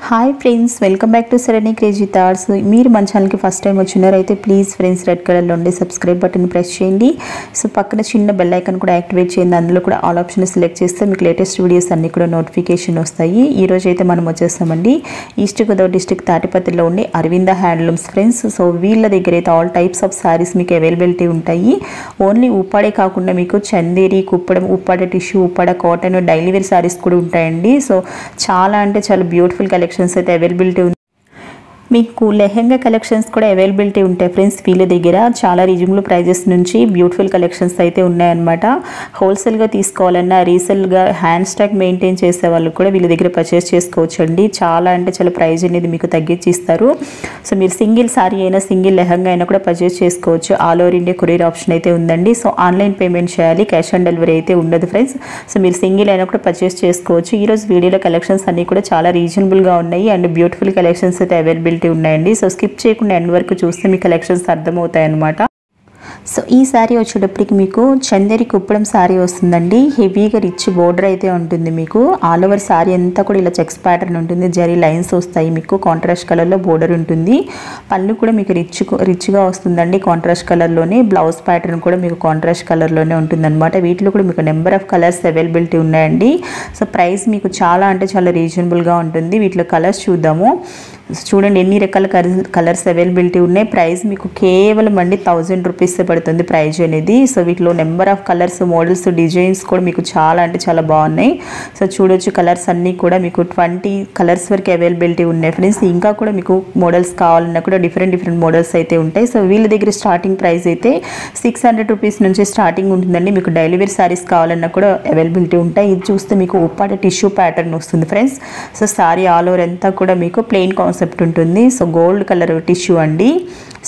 Hi friends, welcome back to Sarani crazy thoughts. మీరు మన ఛానల్కి ఫస్ట్ టైం వచ్చినారైతే ప్లీజ్ ఫ్రెండ్స్ రెడ్ కలర్లో ఉండే సబ్స్క్రైబ్ బటన్ ప్రెస్ చేయండి. సో పక్కన చిన్న బెల్ ఐకాన్ కూడా యాక్టివేట్ చేయండి. అందులో కూడా ఆల్ ఆప్షన్ సెలెక్ట్ చేస్తే మీకు లేటెస్ట్ వీడియోస్ అన్నీ కూడా నోటిఫికేషన్ వస్తాయి. ఈరోజు అయితే మనం వచ్చేస్తామండి ఈస్ట్ గోదావరి డిస్ట్రిక్ట్ తాటిపత్రిలో ఉండే అరవింద హ్యాండ్లూమ్స్ ఫ్రెండ్స్. సో వీళ్ళ దగ్గర అయితే ఆల్ టైప్స్ ఆఫ్ శారీస్ మీకు అవైలబిలిటీ ఉంటాయి. ఓన్లీ ఉప్పాడే కాకుండా మీకు Chanderi, Kuppadam, Uppada tissue, Uppada cotton, daily wear sarees కూడా ఉంటాయండి. సో చాలా అంటే చాలా బ్యూటిఫుల్ కలెక్షన్స్ అయితే అవైలబిలిటీ ఉంది. మీకు లెహెంగా కలెక్షన్స్ కూడా అవైలబిలిటీ ఉంటాయి ఫ్రెండ్స్. వీళ్ళ దగ్గర చాలా రీజనబుల్ ప్రైజెస్ నుంచి బ్యూటిఫుల్ కలెక్షన్స్ అయితే ఉన్నాయన్నమాట. హోల్సేల్గా తీసుకోవాలన్నా, రీసేల్గా హ్యాండ్ స్టాక్ మెయింటైన్ చేసే వాళ్ళు కూడా వీళ్ళ దగ్గర పర్చేస్ చేసుకోవచ్చు అండి. చాలా అంటే చాలా ప్రైజ్ అనేది మీకు తగ్గించి ఇస్తారు. సో మీరు సింగిల్ సారీ అయినా, సింగిల్ లెహంగా అయినా కూడా పర్చేస్ చేసుకోవచ్చు. All over India courier option అయితే ఉందండి. సో ఆన్లైన్ పేమెంట్ చేయాలి, క్యాష్ ఆన్ డెలివరీ అయితే ఉండదు ఫ్రెండ్స్. సో మీరు సింగిల్ అయినా కూడా పర్చేస్ చేసుకోవచ్చు. ఈరోజు వీడియోలో కలెక్షన్స్ అన్నీ కూడా చాలా రీజనబుల్గా ఉన్నాయి అండ్ బ్యూటిఫుల్ కలెక్షన్స్ అయితే అవైలబిలిటీ ఉన్నాయండి. సో స్కిప్ చేయకుండా ఎండ్ వరకు చూస్తే మీ కలెక్షన్స్ అర్థమవుతాయి అన్నమాట. సో ఈ శారీ వచ్చేటప్పటికి మీకు చందేరి కుప్పడం శారీ వస్తుందండి. హెవీగా రిచ్ బోర్డర్ అయితే ఉంటుంది. మీకు ఆల్ ఓవర్ శారీ అంతా కూడా ఇలా చెక్స్ ప్యాటర్న్ ఉంటుంది. జరీ లైన్స్ వస్తాయి. మీకు కాంట్రాస్ట్ కలర్లో బోర్డర్ ఉంటుంది. పళ్ళు కూడా మీకు రిచ్గా వస్తుందండి కాంట్రాస్ట్ కలర్లోనే. బ్లౌజ్ ప్యాటర్న్ కూడా మీకు కాంట్రాస్ట్ కలర్లోనే ఉంటుందన్నమాట. వీటిలో కూడా మీకు నెంబర్ ఆఫ్ కలర్స్ అవైలబిలిటీ ఉన్నాయండి. సో ప్రైస్ మీకు చాలా అంటే చాలా రీజనబుల్గా ఉంటుంది. వీటిలో కలర్స్ చూద్దాము. చూడండి ఎన్ని రకాల కలర్స్ అవైలబిలిటీ ఉన్నాయి. ప్రైస్ మీకు కేవలం అండి 1000 రూపీస్ పడుతుంది ప్రైజ్ అనేది. సో వీటిలో number of colours, models, designs కూడా మీకు చాలా అంటే చాలా బాగున్నాయి. సో చూడొచ్చు కలర్స్ అన్నీ కూడా మీకు 20 కలర్స్ వరకు అవైలబిలిటీ ఉన్నాయి ఫ్రెండ్స్. ఇంకా కూడా మీకు మోడల్స్ కావాలన్నా కూడా డిఫరెంట్ మోడల్స్ అయితే ఉంటాయి. సో వీళ్ళ దగ్గర స్టార్టింగ్ ప్రైస్ అయితే 600 రూపీస్ నుంచి స్టార్టింగ్ ఉంటుందండి. మీకు డైలీ వేర్ శారీస్ కావాలన్నా కూడా అవైలబిలిటీ ఉంటాయి. ఇది చూస్తే మీకు ఉప్పాడ టిష్యూ ప్యాటర్న్ వస్తుంది friends. So sari all over అంతా కూడా మీకు ప్లెయిన్ కాన్సెప్ట్ ఉంటుంది. సో గోల్డ్ కలర్ టిష్యూ అండి.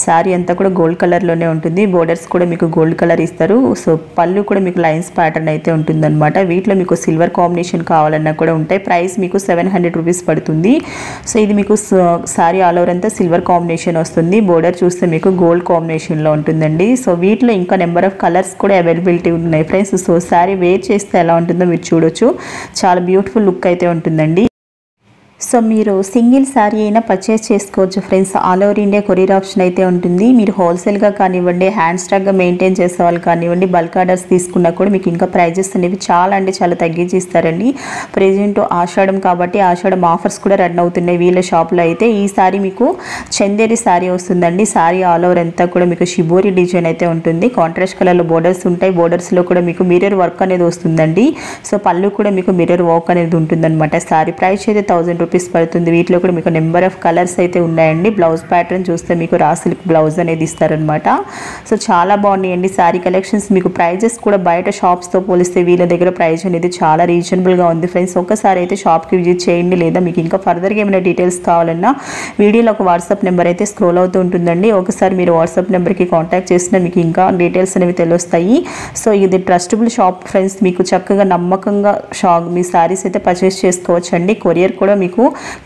శారీ అంతా కూడా గోల్డ్ కలర్లోనే ఉంటుంది. బోర్డర్స్ కూడా మీకు గోల్డ్ కలర్ ఇస్తారు. సో పళ్ళు కూడా మీకు లైన్స్ ప్యాటర్న్ అయితే ఉంటుందన్నమాట. వీటిలో మీకు సిల్వర్ కాంబినేషన్ కావాలన్నా కూడా ఉంటాయి. ప్రైస్ మీకు 700 రూపీస్ పడుతుంది. సో ఇది మీకు శారీ ఆల్ ఓవర్ అంతా సిల్వర్ కాంబినేషన్ వస్తుంది. బోర్డర్ చూస్తే మీకు గోల్డ్ కాంబినేషన్లో ఉంటుందండి. సో వీటిలో ఇంకా నెంబర్ ఆఫ్ కలర్స్ కూడా అవైలబిలిటీ ఉన్నాయి ఫ్రెండ్స్. సో శారీ వేర్ చేస్తే ఎలా ఉంటుందో మీరు చూడొచ్చు. చాలా బ్యూటిఫుల్ లుక్ అయితే ఉంటుందండి. సో మీరు సింగిల్ శారీ అయినా పర్చేస్ చేసుకోవచ్చు friends. All over India courier option అయితే ఉంటుంది. మీరు హోల్సేల్గా కానివ్వండి, హ్యాండ్ స్టాక్గా మెయింటైన్ చేసే వాళ్ళు కానివ్వండి, బల్క్ ఆర్డర్స్ తీసుకున్నా కూడా మీకు ఇంకా ప్రైజెస్ అనేవి చాలా అంటే చాలా తగ్గించి ఇస్తారండి. ప్రెజెంట్ ఆషాఢం కాబట్టి ఆషాఢం ఆఫర్స్ కూడా రన్ అవుతున్నాయి వీళ్ళ షాప్లో అయితే. ఈ శారీ మీకు చందేరి శారీ వస్తుందండి. శారీ ఆల్ ఓవర్ అంతా కూడా మీకు షిబోరి డిజైన్ అయితే ఉంటుంది. కాంట్రాస్ట్ కలర్లో బోర్డర్స్ ఉంటాయి. బోర్డర్స్లో కూడా మీకు మిర్రర్ వర్క్ అనేది వస్తుందండి. సో పళ్ళు కూడా మీకు మిర్రర్ వర్క్ అనేది ఉంటుందన్నమాట. శారీ ప్రైస్ అయితే 1000 రూపీస్ పడుతుంది. వీటిలో కూడా మీకు నెంబర్ ఆఫ్ కలర్స్ అయితే ఉన్నాయండి. బ్లౌజ్ ప్యాటర్న్ చూస్తే మీకు రా సిల్క్ బ్లౌజ్ అనేది ఇస్తారనమాట. సో చాలా బాగున్నాయండి శారీ కలెక్షన్స్. మీకు ప్రైజెస్ కూడా బయట షాప్స్తో పోలిస్తే వీళ్ళ దగ్గర ప్రైస్ అనేది చాలా రీజనబుల్గా ఉంది ఫ్రెండ్స్. ఒకసారి అయితే షాప్కి విజిట్ చేయండి. లేదా మీకు ఇంకా ఫర్దర్గా ఏమైనా డీటెయిల్స్ కావాలన్నా వీడియోలో ఒక వాట్సాప్ నెంబర్ అయితే స్క్రోల్ అవుతూ ఉంటుందండి. ఒకసారి మీరు వాట్సాప్ నెంబర్కి కాంటాక్ట్ చేసినా మీకు ఇంకా డీటెయిల్స్ అనేవి తెలుస్తాయి. సో ఇది ట్రస్టబుల్ షాప్ ఫ్రెండ్స్. మీకు చక్కగా నమ్మకంగా మీ శారీస్ అయితే పర్చేస్ చేసుకోవచ్చు అండి. కొరియర్ కూడా మీకు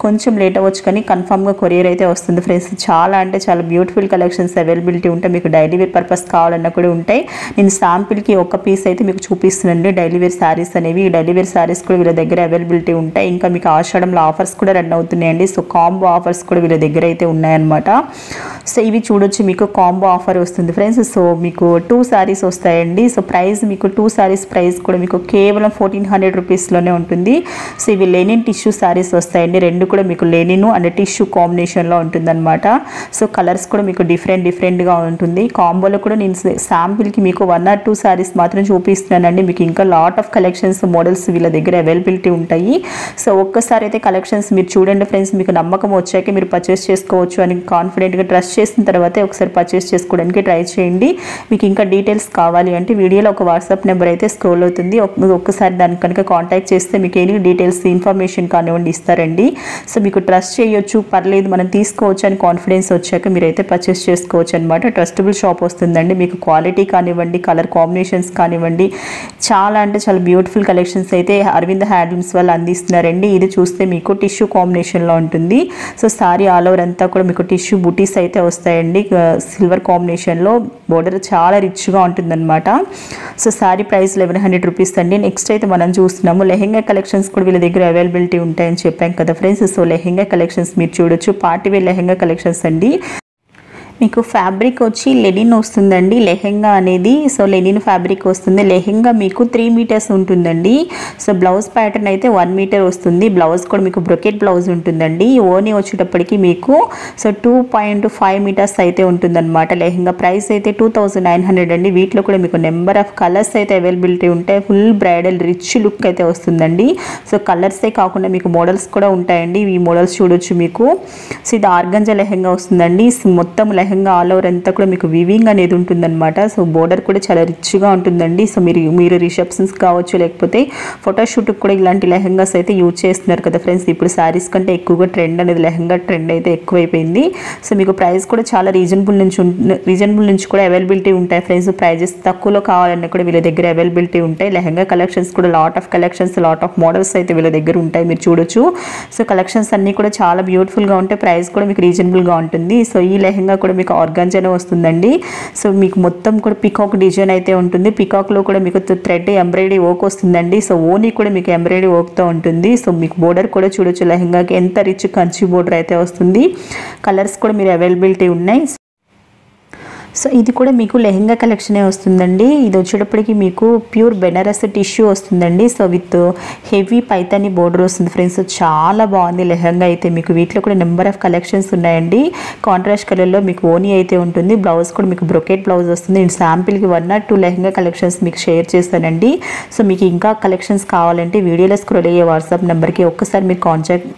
కొంచెం లేట్ అవ్వచ్చు కానీ కన్ఫామ్గా కొరియర్ అయితే వస్తుంది ఫ్రెండ్స్. చాలా అంటే చాలా బ్యూటిఫుల్ కలెక్షన్స్ అవైలబిలిటీ ఉంటాయి. మీకు డైలీ వేర్ పర్పస్ కావాలన్నా కూడా ఉంటాయి. నేను శాంపిల్కి ఒక పీస్ అయితే మీకు చూపిస్తున్నానండి డైలీ వేర్ శారీస్ అనేవి. ఈ డైలీ వేర్ శారీస్ కూడా వీళ్ళ దగ్గర అవైలబిలిటీ ఉంటాయి. ఇంకా మీకు ఆషాఢంలో ఆఫర్స్ కూడా రన్ అవుతున్నాయండి. సో కాంబో ఆఫర్స్ కూడా వీళ్ళ దగ్గర అయితే ఉన్నాయన్నమాట. సో ఇవి చూడొచ్చు మీకు కాంబో ఆఫర్ వస్తుంది ఫ్రెండ్స్. సో మీకు 2 శారీస్ వస్తాయండి. సో ప్రైస్ మీకు 2 శారీస్ ప్రైస్ కూడా మీకు కేవలం 1400 రూపీస్లోనే ఉంటుంది. సో ఇవి లెనిన్ టిష్యూ శారీస్ వస్తాయండి. రెండు కూడా మీకు లెనిన్ అండ్ టిష్యూ కాంబినేషన్లో ఉంటుందన్నమాట. సో కలర్స్ కూడా మీకు డిఫరెంట్గా ఉంటుంది. కాంబోలో కూడా నేను శాంపిల్కి మీకు 1 or 2 శారీస్ మాత్రం చూపిస్తున్నానండి. మీకు ఇంకా లాట్ ఆఫ్ కలెక్షన్స్, మోడల్స్ వీళ్ళ దగ్గర అవైలబిలిటీ ఉంటాయి. సో ఒక్కసారి అయితే కలెక్షన్స్ మీరు చూడండి ఫ్రెండ్స్. మీకు నమ్మకం వచ్చాక మీరు పర్చేస్ చేసుకోవచ్చు అని కాన్ఫిడెంట్గా ట్రస్ట్ చేసిన తర్వాతే ఒకసారి పర్చేస్ చేసుకోవడానికి ట్రై చేయండి. మీకు ఇంకా డీటెయిల్స్ కావాలి అంటే వీడియోలో ఒక వాట్సాప్ నెంబర్ అయితే స్క్రోల్ అవుతుంది. ఒక్కసారి దాన్ని కనుక కాంటాక్ట్ చేస్తే మీకు ఎన్ని డీటెయిల్స్, ఇన్ఫర్మేషన్ కానివ్వండి ఇస్తారండి. సో మీకు ట్రస్ట్ చేయొచ్చు, పర్లేదు మనం తీసుకోవచ్చు అని కాన్ఫిడెన్స్ వచ్చాక మీరైతే పర్చేస్ చేసుకోవచ్చు అనమాట. ట్రస్టబుల్ షాప్ వస్తుందండి. మీకు క్వాలిటీ కానివ్వండి, కలర్ కాంబినేషన్స్ కానివ్వండి, చాలా అంటే చాలా బ్యూటిఫుల్ కలెక్షన్స్ అయితే అరవింద హ్యాండ్లూమ్స్ వాళ్ళు అందిస్తున్నారండి. ఇది చూస్తే మీకు టిష్యూ కాంబినేషన్లో ఉంటుంది. సో సారీ ఆల్ ఓవర్ అంతా కూడా మీకు టిష్యూ బుటీస్ అయితే వస్తాయండి. సిల్వర్ కాంబినేషన్లో బోర్డర్ చాలా రిచ్గా ఉంటుందన్నమాట. సో సారీ ప్రైస్ 1100 రూపీస్ అండి. నెక్స్ట్ అయితే మనం చూస్తున్నాము లెహెంగా కలెక్షన్స్ కూడా వీళ్ళ దగ్గర అవైలబిలిటీ ఉంటాయని చెప్పాం కదా ఫ్రెండ్స్. సో లెహెంగా కలెక్షన్స్ మీరు చూడొచ్చు, పార్టీ వేర్ లెహెంగా కలెక్షన్స్ అండి. మీకు ఫ్యాబ్రిక్ వచ్చి లెనిన్ వస్తుందండి లెహెంగా అనేది. సో లెనిన్ ఫ్యాబ్రిక్ వస్తుంది. లెహెంగా మీకు 3 మీటర్స్ ఉంటుందండి. సో బ్లౌజ్ ప్యాటర్న్ అయితే 1 మీటర్ వస్తుంది. బ్లౌజ్ కూడా మీకు బ్రొకెట్ బ్లౌజ్ ఉంటుందండి. ఓనీ వచ్చేటప్పటికి మీకు సో 2.5 మీటర్స్ అయితే ఉంటుందన్నమాట. లెహెంగా ప్రైస్ అయితే 2900 అండి. వీటిలో కూడా మీకు నెంబర్ ఆఫ్ కలర్స్ అయితే అవైలబిలిటీ ఉంటాయి. ఫుల్ బ్రైడల్ రిచ్ లుక్ అయితే వస్తుందండి. సో కలర్సే కాకుండా మీకు మోడల్స్ కూడా ఉంటాయండి. ఈ మోడల్స్ చూడొచ్చు మీకు. సో ఇది ఆర్గంజా లెహెంగా వస్తుందండి. మొత్తం లెహెంగా ఆల్ ఓవర్ అంతా కూడా మీకు వివింగ్ అనేది ఉంటుందన్నమాట. సో బోర్డర్ కూడా చాలా రిచ్గా ఉంటుందండి. సో మీరు రిసెప్షన్స్ కావచ్చు, లేకపోతే ఫోటోషూట్కి కూడా ఇలాంటి లెహెంగాస్ అయితే యూజ్ చేస్తున్నారు కదా ఫ్రెండ్స్. ఇప్పుడు శారీస్ కంటే ఎక్కువగా ట్రెండ్ అనేది లెహెంగా ట్రెండ్ అయితే ఎక్కువైపోయింది. సో మీకు ప్రైస్ కూడా చాలా రీజనబుల్ నుంచి కూడా అవైలబిలిటీ ఉంటాయి ఫ్రెండ్స్. ప్రైజెస్ తక్కువలో కావాలన్నా కూడా వీళ్ళ దగ్గర అవైలబిలిటీ ఉంటాయి. లెహెంగా కలెక్షన్స్ కూడా లాట్ ఆఫ్ మోడల్స్ అయితే వీళ్ళ దగ్గర ఉంటాయి, మీరు చూడొచ్చు. సో కలెక్షన్స్ అన్నీ కూడా చాలా బ్యూటిఫుల్గా ఉంటాయి. ప్రైస్ కూడా మీకు రీజనబుల్గా ఉంటుంది. సో ఈ లెహెంగా కూడా మీకు ఆర్గాంజానే వస్తుందండి. సో మీకు మొత్తం కూడా పికాక్ డిజైన్ అయితే ఉంటుంది. పికాక్లో కూడా మీకు థ్రెడ్ ఎంబ్రాయిడరీ వర్క్ వస్తుందండి. సో ఓనీ కూడా మీకు ఎంబ్రాయిడరీ వర్క్తో ఉంటుంది. సో మీకు బోర్డర్ కూడా చూడొచ్చు, లెహెంగాకి ఎంత రిచ్ కంచి బోర్డర్ అయితే వస్తుంది. కలర్స్ కూడా మీరు అవైలబిలిటీ ఉన్నాయి. సో ఇది కూడా మీకు లెహెంగా కలెక్షనే వస్తుందండి. ఇది వచ్చేటప్పటికి మీకు ప్యూర్ బెనారస్ టిష్యూ వస్తుందండి. So with heavy Paithani border వస్తుంది ఫ్రెండ్స్. చాలా బాగుంది లెహెంగా అయితే. మీకు వీటిలో కూడా నెంబర్ ఆఫ్ కలెక్షన్స్ ఉన్నాయండి. కాంట్రాస్ట్ కలర్లో మీకు ఓనీ అయితే ఉంటుంది. బ్లౌజ్ కూడా మీకు బ్రొకెట్ బ్లౌజ్ వస్తుంది. నేను శాంపిల్కి 1 or 2 లెహెంగా కలెక్షన్స్ మీకు షేర్ చేస్తానండి. సో మీకు ఇంకా కలెక్షన్స్ కావాలంటే వీడియోలో స్క్రోల్ అయ్యే వాట్సాప్ నెంబర్కి ఒక్కసారి మీరు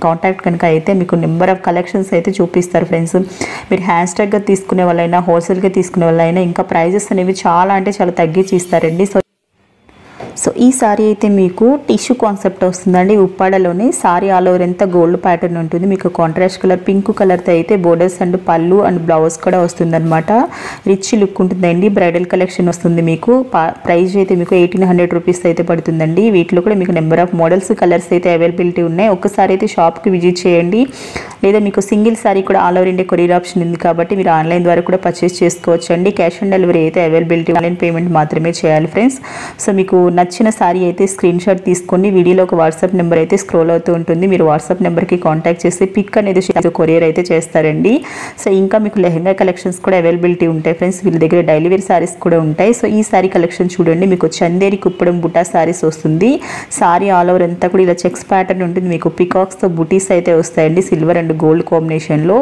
కాంటాక్ట్ కనుక అయితే మీకు నెంబర్ ఆఫ్ కలెక్షన్స్ అయితే చూపిస్తారు ఫ్రెండ్స్. మీరు హ్యాండ్ స్టాక్గా తీసుకునే వాళ్ళైనా హోల్సేల్గా తీసుకునే వాళ్ళైనా ఇంకా ప్రైజెస్ అనేవి చాలా అంటే చాలా తగ్గించి ఇస్తారండి. సో ఈ సారీ అయితే మీకు టిష్యూ కాన్సెప్ట్ వస్తుందండి. ఉప్పాడలోనే సారీ ఆల్ ఓవర్ ఎంత గోల్డ్ ప్యాటర్న్ ఉంటుంది. మీకు కాంట్రాస్ట్ కలర్ పింక్ కలర్తో అయితే బోర్డర్స్ అండ్ పళ్ళు అండ్ బ్లౌజ్ కూడా వస్తుందన్నమాట. రిచ్ లుక్ ఉంటుందండి. బ్రైడల్ కలెక్షన్ వస్తుంది మీకు. ప్రైస్ అయితే మీకు 1800 రూపీస్ అయితే పడుతుందండి. వీటిలో కూడా మీకు నెంబర్ ఆఫ్ మోడల్స్ కలర్స్ అయితే అవైలబిలిటీ ఉన్నాయి. ఒక్కసారి అయితే షాప్కి విజిట్ చేయండి. లేదా మీకు సింగిల్ సారీ కూడా all over India courier option ఉంది కాబట్టి మీరు ఆన్లైన్ ద్వారా కూడా పర్చేస్ చేసుకోవచ్చు అండి. క్యాష్ ఆన్ డెలివరీ అయితే అవైలబిలిటీ, ఆన్లైన్ పేమెంట్ మాత్రమే చేయాలి ఫ్రెండ్స్. సో మీకు నచ్చిన సారీ అయితే స్క్రీన్ షాట్ తీసుకొని వీడియోలో ఒక వాట్సాప్ నెంబర్ అయితే స్క్రోల్ అవుతూ ఉంటుంది. మీరు వాట్సాప్ నెంబర్కి కాంటాక్ట్ చేసి పిక్ అనేది కొరియర్ అయితే చేస్తారండి. సో ఇంకా మీకు లెహెంగా కలెక్షన్స్ కూడా అవైలబిలిటీ ఉంటాయి ఫ్రెండ్స్. వీళ్ళ దగ్గర డైలీ వేర్ సారీస్ కూడా ఉంటాయి. సో ఈ సారీ కలెక్షన్ చూడండి. మీకు చందేరి కుప్పడం బుటా సారీస్ వస్తుంది. సారీ ఆల్ ఓవర్ అంతా కూడా ఇలా చెక్స్ ప్యాటర్న్ ఉంటుంది. మీకు పికాక్స్తో బుటీస్ అయితే వస్తాయండి. సిల్వర్ అండ్ గోల్డ్ కాంబినేషన్లో.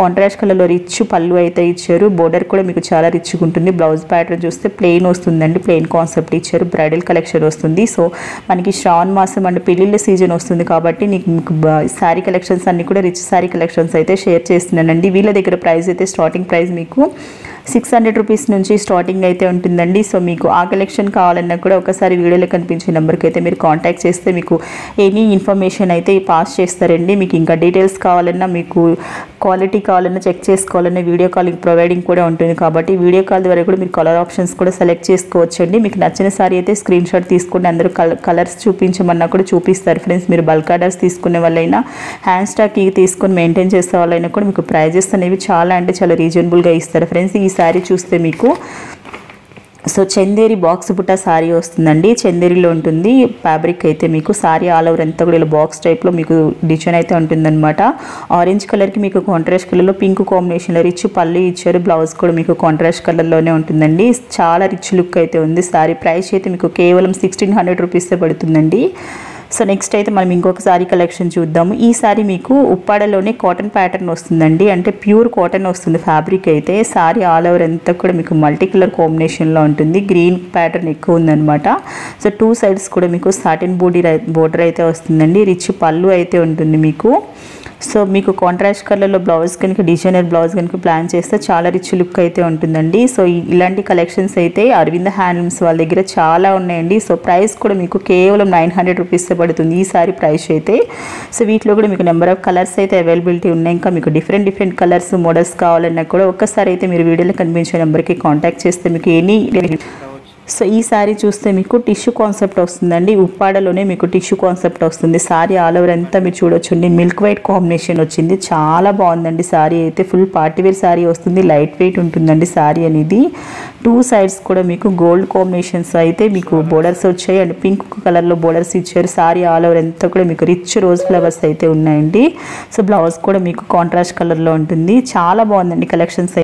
కాంట్రాస్ట్ కలర్లో రిచ్ పళ్ళు అయితే ఇచ్చారు. బోర్డర్ కూడా మీకు చాలా రిచ్గా ఉంటుంది. బ్లౌజ్ ప్యాటర్న్ చూస్తే ప్లెయిన్ వస్తుందండి. ప్లెయిన్ కాన్సెప్ట్ ఇచ్చారు. బ్రైడల్ కలెక్షన్ వస్తుంది. సో మనకి శ్రావణ మాసం అండ్ పెళ్ళిళ్ళ సీజన్ వస్తుంది కాబట్టి మీకు శారీ కలెక్షన్స్ అన్ని కూడా రిచ్ శారీ కలెక్షన్స్ అయితే షేర్ చేస్తున్నానండి. వీళ్ళ దగ్గర ప్రైస్ అయితే స్టార్టింగ్ ప్రైస్ మీకు 600 రూపీస్ నుంచి స్టార్టింగ్ అయితే ఉంటుందండి. సో మీకు ఆ కలెక్షన్ కావాలన్నా కూడా ఒకసారి వీడియోలో కనిపించే నెంబర్కి అయితే మీరు కాంటాక్ట్ చేస్తే మీకు ఎనీ ఇన్ఫర్మేషన్ అయితే పాస్ చేస్తారండి. మీకు ఇంకా డీటెయిల్స్ కావాలన్నా, మీకు క్వాలిటీ కావాలన్నా, చెక్ చేసుకోవాలన్నా వీడియో కాలింగ్ ప్రొవైడింగ్ కూడా ఉంటుంది కాబట్టి వీడియో కాల్ ద్వారా కూడా మీరు కలర్ ఆప్షన్స్ కూడా సెలెక్ట్ చేసుకోవచ్చండి. మీకు నచ్చిన సారీ అయితే స్క్రీన్ షాట్ తీసుకుని అందరూ కలర్స్ చూపించమన్నా కూడా చూపిస్తారు ఫ్రెండ్స్. మీరు బల్క్ ఆర్డర్స్ తీసుకునే వాళ్ళైనా, హ్యాండ్ స్టాక్ తీసుకొని మెయింటైన్ చేసే వాళ్ళైనా కూడా మీకు ప్రైజెస్ అనేవి చాలా అంటే చాలా రీజనబుల్గా ఇస్తారు ఫ్రెండ్స్. ఈ సారీ చూస్తే మీకు సో చందేరి బాక్స్ బుట్ట సారీ వస్తుందండి. చందేరిలో ఉంటుంది ఫ్యాబ్రిక్ అయితే. మీకు సారీ ఆల్ ఓవర్ అంతా కూడా ఇలా బాక్స్ టైప్లో మీకు డిజైన్ అయితే ఉంటుందన్నమాట. ఆరెంజ్ కలర్కి మీకు కాంట్రాస్ట్ కలర్లో పింక్ కాంబినేషన్లో రిచ్ పళ్ళు ఇచ్చారు. బ్లౌజ్ కూడా మీకు కాంట్రాస్ట్ కలర్లోనే ఉంటుందండి. చాలా రిచ్ లుక్ అయితే ఉంది. సారీ ప్రైస్ అయితే మీకు కేవలం 1600 రూపీసే పడుతుందండి. సో నెక్స్ట్ అయితే మనం ఇంకొక సారీ కలెక్షన్ చూద్దాము. ఈ సారీ మీకు ఉప్పాడలోనే కాటన్ ప్యాటర్న్ వస్తుందండి. అంటే ప్యూర్ కాటన్ వస్తుంది ఫ్యాబ్రిక్ అయితే. సారీ ఆల్ ఓవర్ అంతా కూడా మీకు మల్టీ కలర్ కాంబినేషన్లో ఉంటుంది. గ్రీన్ ప్యాటర్న్ ఎక్కువ ఉందన్నమాట. సో 2 సైడ్స్ కూడా మీకు సాటిన్ బోర్డర్ అయితే వస్తుందండి. రిచ్ పళ్ళు అయితే ఉంటుంది మీకు. సో మీకు కాంట్రాస్ట్ కలర్లో బ్లౌజ్ కనుక, డిజైనర్ బ్లౌజ్ కనుక ప్లాన్ చేస్తే చాలా రిచ్ లుక్ అయితే ఉంటుందండి. సో ఇలాంటి కలెక్షన్స్ అయితే అరవింద హ్యాండ్లూమ్స్ వాళ్ళ దగ్గర చాలా ఉన్నాయండి. సో ప్రైస్ కూడా మీకు కేవలం 900 రూపీస్ పడుతుంది ఈ సారీ ప్రైస్ అయితే. సో వీటిలో కూడా మీకు నెంబర్ ఆఫ్ కలర్స్ అయితే అవైలబిలిటీ ఉన్నాయి. ఇంకా మీకు డిఫరెంట్ కలర్స్ మోడల్స్ కావాలన్నా కూడా ఒక్కసారి అయితే మీరు వీడియోలో కనిపించే నెంబర్కి కాంటాక్ట్ చేస్తే మీకు ఎనీ సో ఈ సారీ చూస్తే మీకు టిష్యూ కాన్సెప్ట్ వస్తుందండి, ఉప్పాడలోనే మీకు టిష్యూ కాన్సెప్ట్ వస్తుంది. సారీ ఆల్ ఓవర్ అంతా మీరు చూడొచ్చండి, మిల్క్ వైట్ కాంబినేషన్ వచ్చింది, చాలా బాగుందండి. సారీ అయితే ఫుల్ పార్టీవేర్ సారీ వస్తుంది, లైట్ వెయిట్ ఉంటుందండి సారీ అనేది. 2 సైడ్స్ కూడా మీకు గోల్డ్ కాంబినేషన్స్ అయితే మీకు బోర్డర్స్ వచ్చాయి అండ్ పింక్ కలర్లో బోర్డర్స్ ఇచ్చారు. సారీ ఆల్ ఓవర్ అంతా కూడా మీకు రిచ్ రోజ్ ఫ్లవర్స్ అయితే ఉన్నాయండి. సో బ్లౌజ్ కూడా మీకు కాంట్రాస్ట్ కలర్లో ఉంటుంది, చాలా బాగుందండి కలెక్షన్స్.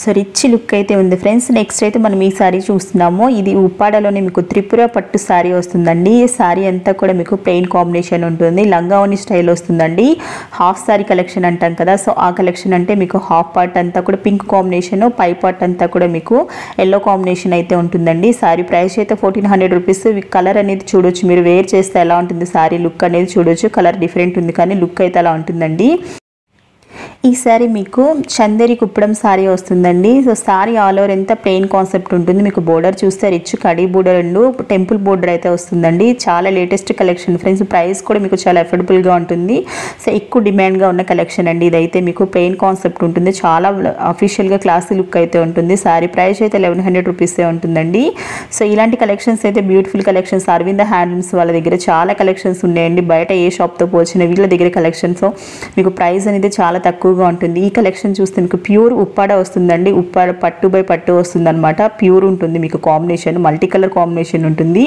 సో రిచ్ లుక్ అయితే ఉంది ఫ్రెండ్స్. నెక్స్ట్ అయితే మనం ఈ సారీ చూస్తున్నాము, ఇది ఉప్పాడలోనే మీకు త్రిపుర పట్టు సారీ వస్తుందండి. సారీ అంతా కూడా మీకు ప్లెయిన్ కాంబినేషన్ ఉంటుంది, లంగావోని స్టైల్ వస్తుందండి. హాఫ్ సారీ కలెక్షన్ అంటాం కదా, సో ఆ కలెక్షన్ అంటే మీకు హాఫ్ పార్ట్ అంతా కూడా పింక్ కాంబినేషన్, పై పార్ట్ అంతా కూడా మీకు ఎల్లో కాంబినేషన్ అయితే ఉంటుందండి. సారీ ప్రైస్ అయితే 1400 రూపీస్. కలర్ అనేది చూడొచ్చు, మీరు వేర్ చేస్తే ఎలా ఉంటుంది సారీ లుక్ అనేది చూడొచ్చు. కలర్ డిఫరెంట్ ఉంది కానీ లుక్ అయితే అలా ఉంటుందండి. ఈ సారీ మీకు చందేరి కుప్పడం సారీ వస్తుందండి. సో సారీ ఆల్ ఓవర్ ఎంత ప్లెయిన్ కాన్సెప్ట్ ఉంటుంది, మీకు బోర్డర్ చూస్తే rich khadi border and temple border అయితే వస్తుందండి. చాలా లేటెస్ట్ కలెక్షన్ ఫ్రెండ్స్, ప్రైస్ కూడా మీకు చాలా అఫోర్డబుల్గా ఉంటుంది. సో ఎక్కువ డిమాండ్గా ఉన్న కలెక్షన్ అండి ఇదైతే. మీకు ప్లెయిన్ కాన్సెప్ట్ ఉంటుంది, చాలా అఫీషియల్గా క్లాసీ లుక్ అయితే ఉంటుంది. సారీ ప్రైస్ అయితే 1100 రూపీసే ఉంటుందండి. సో ఇలాంటి కలెక్షన్స్ అయితే బ్యూటిఫుల్ కలెక్షన్స్ అరవింద హ్యాండ్లూమ్స్ వాళ్ళ దగ్గర చాలా కలెక్షన్స్ ఉన్నాయండి. బయట ఏ షాప్తో పోల్చిన వీళ్ళ దగ్గర కలెక్షన్స్ మీకు ప్రైస్ అనేది చాలా తక్కువగా ఉంటుంది. ఈ కలెక్షన్ చూస్తే మీకు ప్యూర్ ఉప్పాడ వస్తుందండి, ఉప్పాడ పట్టు బై పట్టు వస్తుంది అనమాట. ప్యూర్ ఉంటుంది మీకు కాంబినేషన్, మల్టీ కలర్ కాంబినేషన్ ఉంటుంది.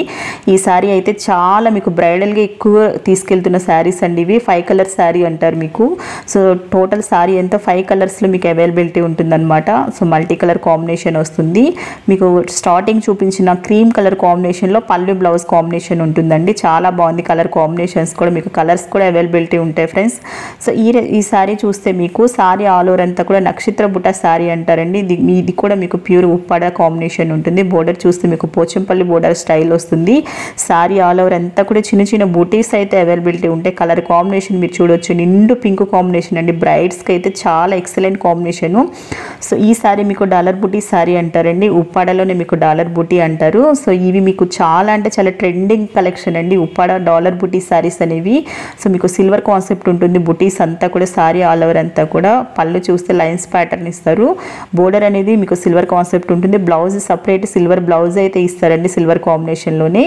ఈ సారీ అయితే చాలా మీకు బ్రైడల్గా ఎక్కువ తీసుకెళ్తున్న శారీస్ అండి ఇవి. 5 కలర్ శారీ అంటారు మీకు. సో టోటల్ సారీ ఎంత 5 కలర్స్లో మీకు అవైలబిలిటీ ఉంటుందన్నమాట. సో మల్టీ కలర్ కాంబినేషన్ వస్తుంది మీకు. స్టార్టింగ్ చూపించిన క్రీమ్ కలర్ కాంబినేషన్లో పళ్ళు బ్లౌజ్ కాంబినేషన్ ఉంటుందండి, చాలా బాగుంది. కలర్ కాంబినేషన్స్ కూడా మీకు కలర్స్ కూడా అవైలబిలిటీ ఉంటాయి ఫ్రెండ్స్. సో ఈ సారీ చూస్తే మీకు సారీ ఆల్ ఓవర్ అంతా కూడా నక్షత్ర బుట్ట సారీ అంటారండి. ఇది కూడా మీకు ప్యూర్ ఉప్పాడ కాంబినేషన్ ఉంటుంది. బోర్డర్ చూస్తే మీకు పోచంపల్లి బోర్డర్ స్టైల్ వస్తుంది. సారీ ఆల్ ఓవర్ అంతా కూడా చిన్న చిన్న బూటీస్ అయితే అవైలబిలిటీ ఉంటాయి. కలర్ కాంబినేషన్ మీరు చూడొచ్చు, నిండు పింక్ కాంబినేషన్ అండి. బ్రైడ్స్కి అయితే చాలా ఎక్సలెంట్ కాంబినేషను. సో ఈ సారీ మీకు డాలర్ బూటీ సారీ అంటారండి, ఉప్పాడలోనే మీకు డాలర్ బూటీ అంటారు. సో ఇవి మీకు చాలా అంటే చాలా ట్రెండింగ్ కలెక్షన్ అండి, ఉప్పాడ డాలర్ బూటీ సారీస్ అనేవి. సో మీకు సిల్వర్ కాన్సెప్ట్ ఉంటుంది, బూటీస్ అంతా కూడా సారీ ఆల్ ఓవర్ అంతా కూడా. పళ్ళు చూస్తే లైన్స్ ప్యాటర్న్ ఇస్తారు, బోర్డర్ అనేది మీకు సిల్వర్ కాన్సెప్ట్ ఉంటుంది. బ్లౌజ్ సపరేట్ సిల్వర్ బ్లౌజ్ అయితే ఇస్తారండి సిల్వర్ కాంబినేషన్లోనే.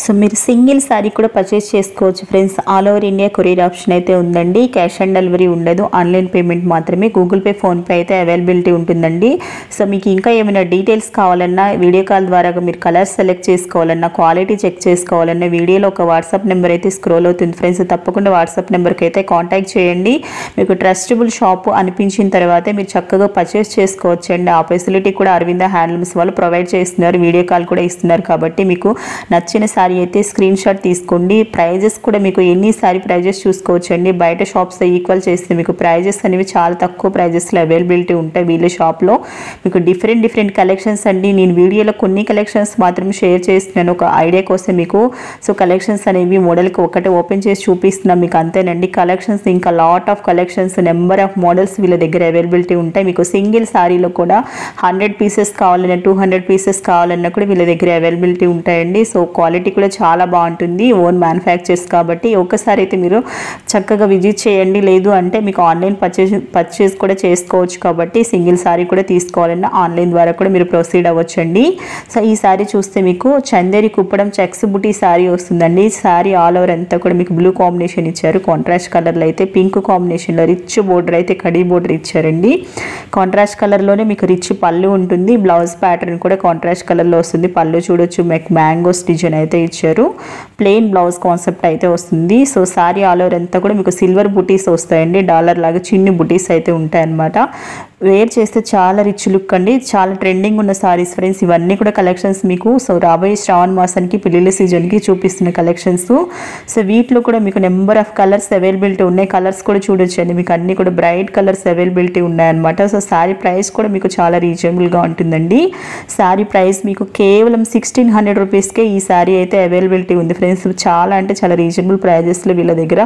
సో మీరు సింగిల్ సారీ కూడా పర్చేస్ చేసుకోవచ్చు friends. All over India courier option అయితే ఉందండి, క్యాష్ ఆన్ డెలివరీ ఉండదు, ఆన్లైన్ పేమెంట్ మాత్రమే. గూగుల్ పే, ఫోన్పే అయితే అవైలబిలిటీ ఉంటుందండి. సో మీకు ఇంకా ఏమైనా డీటెయిల్స్ కావాలన్నా, వీడియో కాల్ ద్వారా మీరు కలర్స్ సెలెక్ట్ చేసుకోవాలన్నా, క్వాలిటీ చెక్ చేసుకోవాలన్నా వీడియోలో ఒక వాట్సాప్ నెంబర్ అయితే స్క్రోల్ అవుతుంది ఫ్రెండ్స్. తప్పకుండా వాట్సాప్ నెంబర్కి అయితే కాంటాక్ట్ చేయండి. మీకు ట్రస్టబుల్ షాప్ అనిపించిన తర్వాతే మీరు చక్కగా పర్చేస్ చేసుకోవచ్చండి. ఆ ఫెసిలిటీ కూడా అరవింద హ్యాండ్లూమ్స్ వాళ్ళు ప్రొవైడ్ చేస్తున్నారు, వీడియో కాల్ కూడా ఇస్తున్నారు. కాబట్టి మీకు నచ్చిన సారీ అయితే స్క్రీన్ షాట్ తీసుకోండి. ప్రైజెస్ కూడా మీకు ఎన్ని సారీ ప్రైజెస్ చూసుకోవచ్చండి. బయట షాప్స్తో ఈక్వల్ చేస్తే మీకు ప్రైజెస్ అనేవి చాలా తక్కువ ప్రైజెస్లో అవైలబిలిటీ ఉంటాయి వీళ్ళ షాప్లో. మీకు డిఫరెంట్ కలెక్షన్స్ అండి. నేను వీడియోలో కొన్ని కలెక్షన్స్ మాత్రం షేర్ చేస్తున్నాను ఒక ఐడియా కోసం మీకు. సో కలెక్షన్స్ అనేవి మోడల్కి ఒకటి ఓపెన్ చేసి చూపిస్తున్నాను మీకు, అంతేనండి. కలెక్షన్స్ ఇంకా lot of collections, number of models వీళ్ళ దగ్గర అవైలబిలిటీ ఉంటాయి. మీకు సింగిల్ సారీలో కూడా 100 పీసెస్ కావాలన్నా, 200 పీసెస్ కావాలన్నా కూడా వీళ్ళ దగ్గర అవైలబిలిటీ ఉంటాయండి. సో క్వాలిటీ కూడా చాలా బాగుంటుంది, ఓన్ మ్యానుఫ్యాక్చర్స్ కాబట్టి. ఒకసారి అయితే మీరు చక్కగా విజిట్ చేయండి. లేదు అంటే మీకు ఆన్లైన్ పర్చేస్ కూడా చేసుకోవచ్చు. కాబట్టి సింగిల్ సారీ కూడా తీసుకోవాలన్నా ఆన్లైన్ ద్వారా కూడా మీరు ప్రొసీడ్ అవ్వచ్చండి. సో ఈ సారీ చూస్తే మీకు చందేరి కుప్పడం చెక్స్ బుటీ సారీ వస్తుందండి. సారీ ఆల్ ఓవర్ అంతా కూడా మీకు బ్లూ కాంబినేషన్ ఇచ్చారు, కాంట్రాస్ట్ కలర్లో అయితే పింక్ కాంబినేషన్లో రిచ్ బోర్డర్ అయితే కడీ బోర్డర్ ఇచ్చారండి. కాంట్రాస్ట్ కలర్లోనే మీకు రిచ్ పళ్ళు ఉంటుంది. బ్లౌజ్ ప్యాటర్న్ కూడా కాంట్రాస్ట్ కలర్లో వస్తుంది. పళ్ళు చూడొచ్చు, మీకు మ్యాంగోస్ డిజైన్ అయితే ఇచ్చారు. ప్లెయిన్ బ్లౌజ్ కాన్సెప్ట్ అయితే వస్తుంది. సో సారీ ఆల్ ఓవర్ అంతా కూడా మీకు సిల్వర్ బుటీస్ వస్తాయండి, డాలర్ లాగా చిన్ని బుటీస్ అయితే ఉంటాయన్నమాట. వేర్ చేస్తే చాలా రిచ్ లుక్ అండి, చాలా ట్రెండింగ్ ఉన్న సారీస్ ఫ్రెండ్స్. ఇవన్నీ కూడా కలెక్షన్స్ మీకు. సో రాబోయే శ్రావణ మాసానికి పెళ్లిళ్ళ సీజన్కి చూపిస్తున్న కలెక్షన్స్. సో వీటిలో కూడా మీకు నెంబర్ ఆఫ్ కలర్స్ అవైలబిలిటీ ఉన్నాయి. కలర్స్ కూడా చూడొచ్చండి, మీకు అన్ని కూడా బ్రైట్ కలర్స్ అవైలబిలిటీ ఉన్నాయన్నమాట. సో సారీ ప్రైస్ కూడా మీకు చాలా రీజనబుల్గా ఉంటుందండి. సారీ ప్రైస్ మీకు కేవలం 1600 రూపీస్కే ఈ సారీ అయితే అవైలబిలిటీ ఉంది ఫ్రెండ్స్. చాలా అంటే చాలా రీజనబుల్ ప్రైజెస్లో వీళ్ళ దగ్గర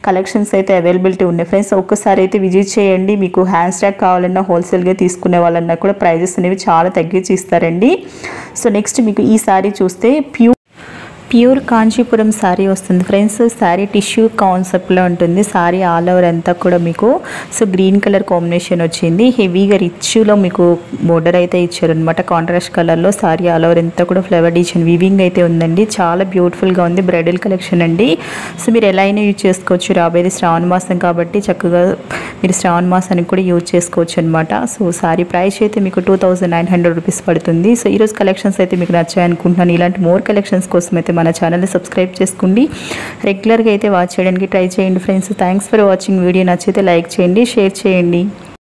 కలెక్షన్స్ అయితే అవైలబిలిటీ ఉన్నాయి ఫ్రెండ్స్. ఒక్కసారి అయితే విజిట్ చేయండి. మీకు హ్యాండ్ స్టాక్ కావాలన్నా, హోల్సేల్గా తీసుకునే వాళ్ళన్నా కూడా ప్రైజెస్ అనేవి చాలా తగ్గించి ఇస్తారండి. సో నెక్స్ట్ మీకు ఈ సారీ చూస్తే ప్యూర్ కాంచీపురం శారీ వస్తుంది ఫ్రెండ్స్. శారీ టిష్యూ కాన్సెప్ట్లో ఉంటుంది. శారీ ఆల్ ఓవర్ అంతా కూడా మీకు సో గ్రీన్ కలర్ కాంబినేషన్ వచ్చింది. హెవీగా రిచ్లో మీకు బోర్డర్ అయితే ఇచ్చారనమాట. కాంట్రాస్ట్ కలర్లో శారీ ఆల్ ఓవర్ అంతా కూడా ఫ్లవర్ డిజైన్ వీవింగ్ అయితే ఉందండి. చాలా బ్యూటిఫుల్గా ఉంది. బ్రైడల్ కలెక్షన్ అండి. సో మీరు ఎలా అయినా యూజ్ చేసుకోవచ్చు. రాబోయేది శ్రావణ మాసం కాబట్టి చక్కగా మీరు శ్రావణ మాసానికి కూడా యూజ్ చేసుకోవచ్చు అనమాట. సో శారీ ప్రైస్ అయితే మీకు 2900 రూపీస్ పడుతుంది. సో ఈరోజు కలెక్షన్స్ అయితే మీకు నచ్చాయనుకుంటున్నాను. ఇలాంటి మోర్ కలెక్షన్స్ కోసం అయితే మన ఛానల్ని సబ్స్క్రైబ్ చేసుకోండి. రెగ్యులర్గా అయితే వాచ్ చేయడానికి ట్రై చేయండి friends. Thanks for watching. Video నచ్చితే లైక్ చేయండి, షేర్ చేయండి.